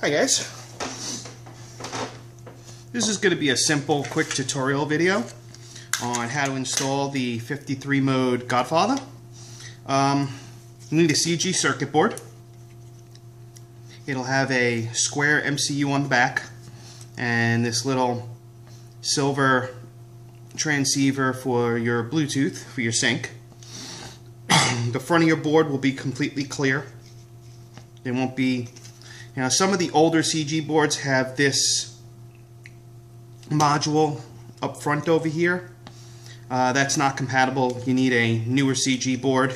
Hi guys, this is going to be a simple quick tutorial video on how to install the 53 mode Godfather. You need a CG circuit board. It'll have a square MCU on the back and this little silver transceiver for your Bluetooth for your sync. The front of your board will be completely clear. There won't be, some of the older CG boards have this module up front over here. That's not compatible. You need a newer CG board.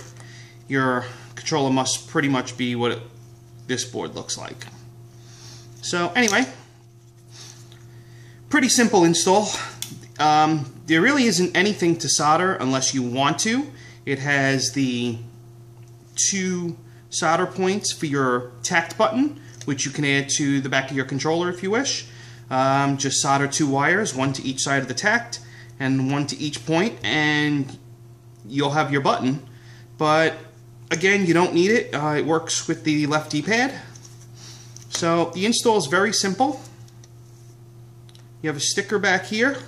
Your controller must pretty much be what this board looks like. So anyway, pretty simple install. There really isn't anything to solder unless you want to. It has the 2 solder points for your tact button, which you can add to the back of your controller if you wish. Just solder 2 wires, one to each side of the tact and one to each point, and you'll have your button. But again, you don't need it. It works with the left D-pad. So the install is very simple. You have a sticker back here.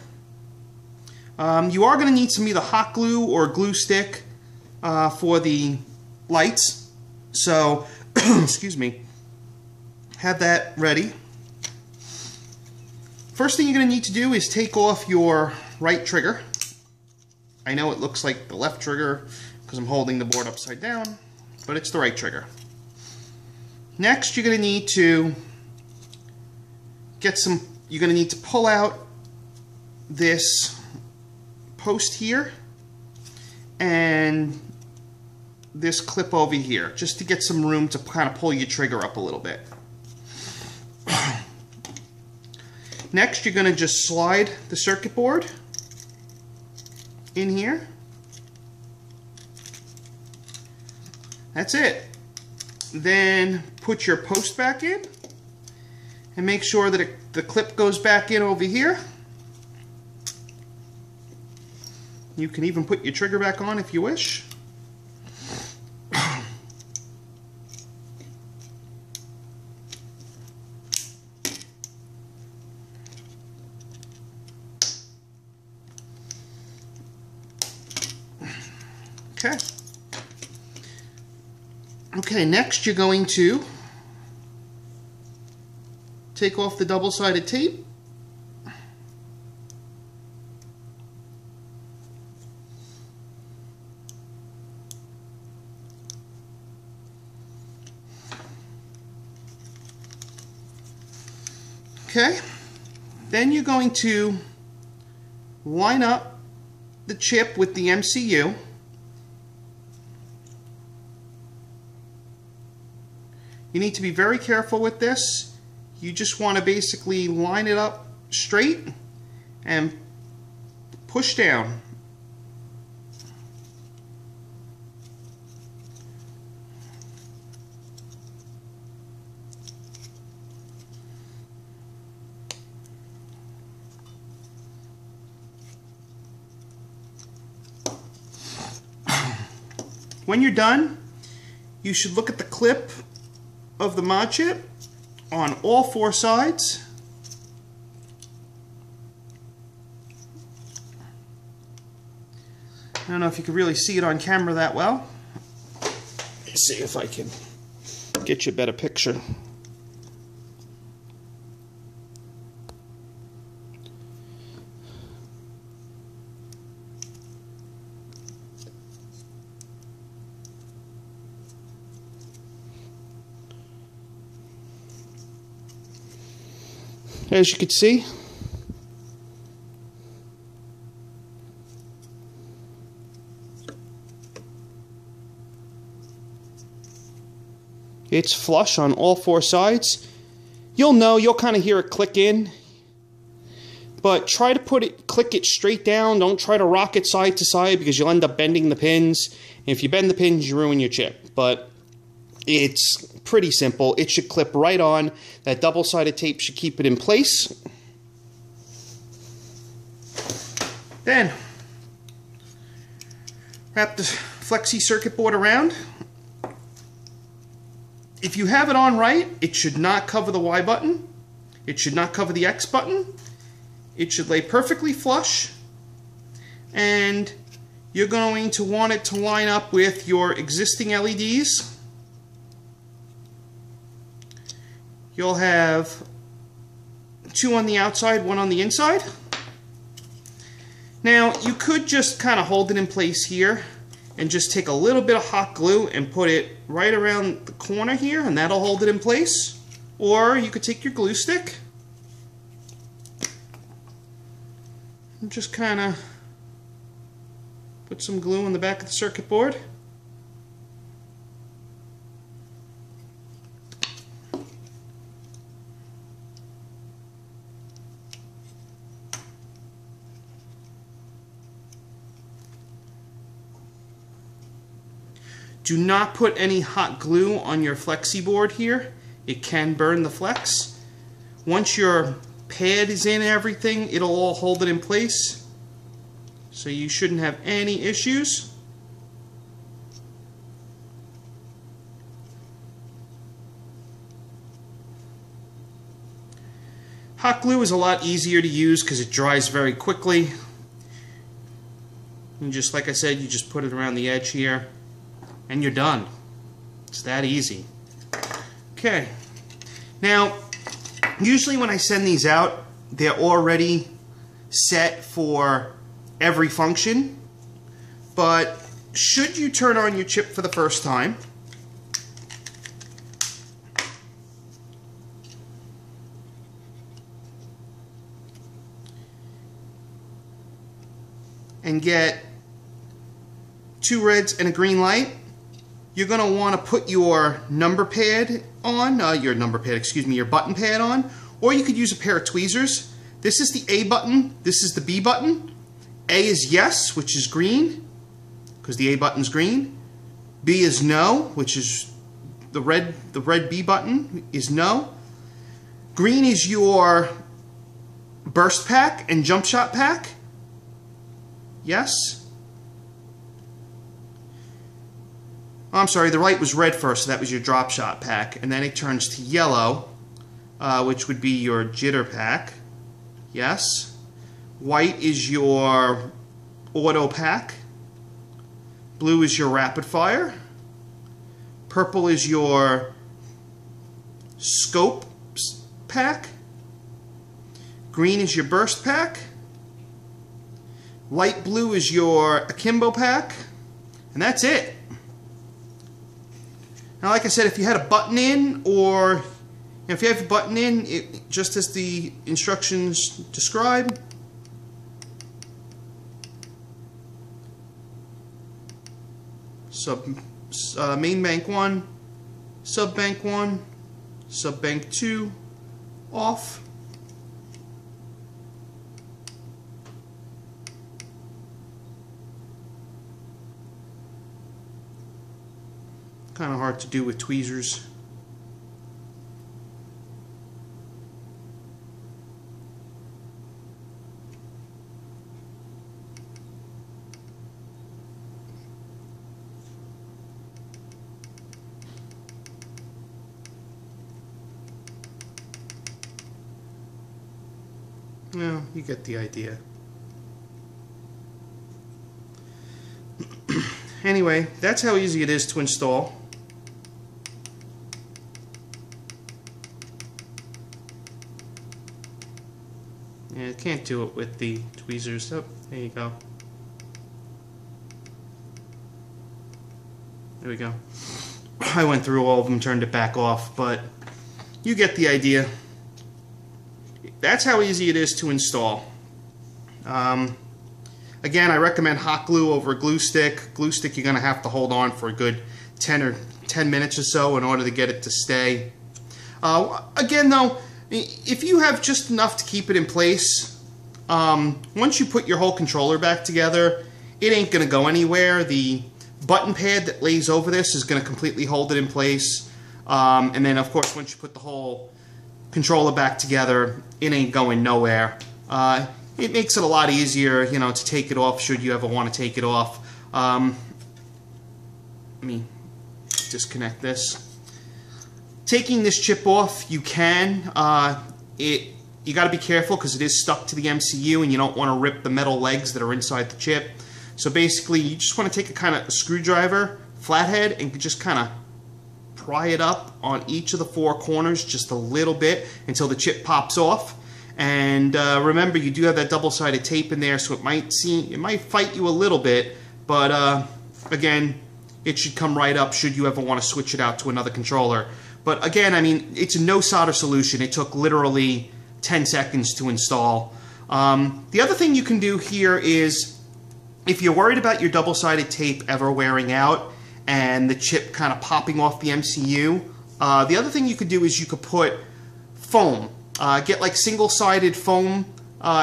You are going to need some either hot glue or glue stick for the lights. So, excuse me, have that ready. First thing you're going to need to do is take off your right trigger. I know it looks like the left trigger because I'm holding the board upside down, but it's the right trigger. Next, you're going to need to pull out this post here and this clip over here, just to get some room to kind of pull your trigger up a little bit. Next, you're going to just slide the circuit board in here. That's it. Then put your post back in and make sure that the clip goes back in over here. You can even put your trigger back on if you wish. Okay, next you're going to take off the double-sided tape. Okay, then you're going to line up the chip with the MCU. You need to be very careful with this. You just want to basically line it up straight and push down. When you're done, you should look at the clip of the mod chip on all 4 sides. I don't know if you can really see it on camera that well. Let's see if I can get you a better picture. As you can see, it's flush on all 4 sides. You'll kind of hear it click in, but try to click it straight down. Don't try to rock it side to side because you'll end up bending the pins. And if you bend the pins, you ruin your chip. But it's pretty simple. It should clip right on. That double-sided tape should keep it in place. Then, wrap the flexi circuit board around. if you have it on right, it should not cover the Y button. It should not cover the X button. It should lay perfectly flush. And you're going to want it to line up with your existing LEDs. You'll have 2 on the outside, 1 on the inside. Now, you could just kind of hold it in place here and just take a little bit of hot glue and put it right around the corner here, and that'll hold it in place. Or you could take your glue stick and just kind of put some glue on the back of the circuit board. Do not put any hot glue on your flexi board here. It can burn the flex. Once your pad is in and everything, it'll all hold it in place. So you shouldn't have any issues. Hot glue is a lot easier to use because it dries very quickly. And just like I said, you just put it around the edge here and you're done. It's that easy. Okay. Now, usually when I send these out, they're already set for every function. But should you turn on your chip for the first time, and get 2 reds and a green light, you're going to want to put your number pad on, your button pad on, or you could use a pair of tweezers. This is the A button, this is the B button. A is yes, which is green, because the A button's green. B is no, which is the red B button is no. Green is your burst pack and jump shot pack. Yes. I'm sorry, the light was red first, so that was your drop shot pack. And then it turns to yellow, which would be your jitter pack. Yes. White is your auto pack. Blue is your rapid fire. Purple is your scope pack. Green is your burst pack. Light blue is your akimbo pack. And that's it. Now, like I said, if you had a button in, or if you have a button in, just as the instructions describe, main bank 1, sub bank 1, sub bank 2, off. Kind of hard to do with tweezers. Well, you get the idea. Anyway, that's how easy it is to install. Yeah, I can't do it with the tweezers. Oh, there you go. There we go. I went through all of them, turned it back off, but you get the idea. That's how easy it is to install. Again, I recommend hot glue over a glue stick. Glue stick you're going to have to hold on for a good 10 minutes or so in order to get it to stay. Again, though, if you have just enough to keep it in place, once you put your whole controller back together, it ain't going to go anywhere. The button pad that lays over this is going to completely hold it in place. And then, of course, once you put the whole controller back together, it ain't going nowhere. It makes it a lot easier, you know, to take it off should you ever want to take it off. Let me disconnect this. taking this chip off, you can. You got to be careful because it is stuck to the MCU and you don't want to rip the metal legs that are inside the chip. So basically, you just want to take a kind of screwdriver, flathead, and just kind of pry it up on each of the 4 corners just a little bit until the chip pops off. And remember, you do have that double-sided tape in there, so it might fight you a little bit, but again, it should come right up should you ever want to switch it out to another controller. But again, I mean, it's a no solder solution. It took literally 10 seconds to install. The other thing you can do here is, if you're worried about your double-sided tape ever wearing out and the chip kind of popping off the MCU, the other thing you could do is you could put foam. Get like single-sided foam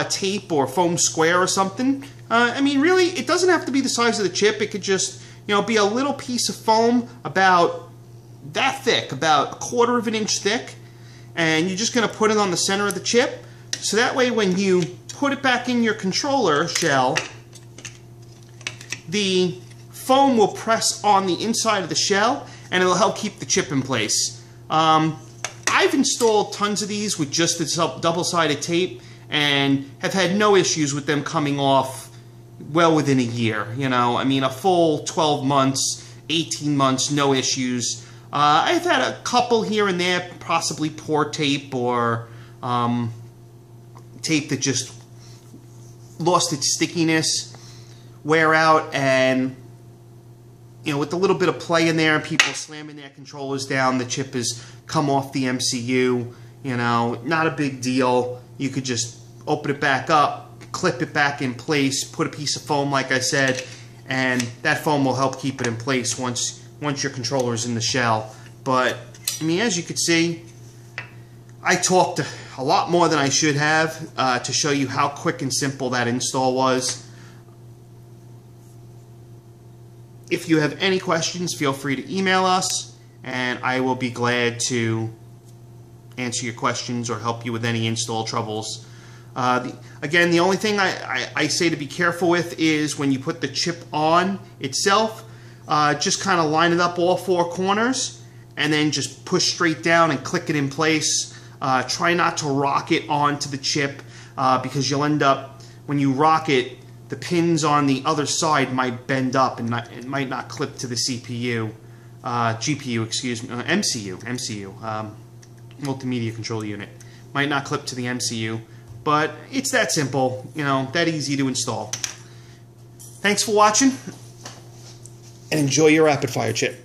tape or foam square or something. I mean, really, it doesn't have to be the size of the chip. It could just, you know, be a little piece of foam about that thick, about 1/4 of an inch thick. And you're just going to put it on the center of the chip. So that way when you put it back in your controller shell, the foam will press on the inside of the shell and it'll help keep the chip in place. I've installed tons of these with just this double-sided tape and have had no issues with them coming off well within a year. You know, I mean, a full 12 months, 18 months, no issues. I've had a couple here and there, possibly poor tape or tape that just lost its stickiness, wear out, and you know, with a little bit of play in there and people slamming their controllers down, the chip has come off the MCU. You know, not a big deal. You could just open it back up, clip it back in place, put a piece of foam, like I said, and that foam will help keep it in place once your controller is in the shell. But, I mean, as you can see, I talked a lot more than I should have to show you how quick and simple that install was. If you have any questions, feel free to email us, and I will be glad to answer your questions or help you with any install troubles. Again, the only thing I say to be careful with is when you put the chip on itself, just kind of line it up all 4 corners and then just push straight down and click it in place. Try not to rock it onto the chip because you'll end up, when you rock it, the pins on the other side might bend up and it might not clip to the CPU, GPU, excuse me, MCU, multimedia control unit. Might not clip to the MCU, but it's that simple, you know, that easy to install. Thanks for watching, and enjoy your rapid fire chip.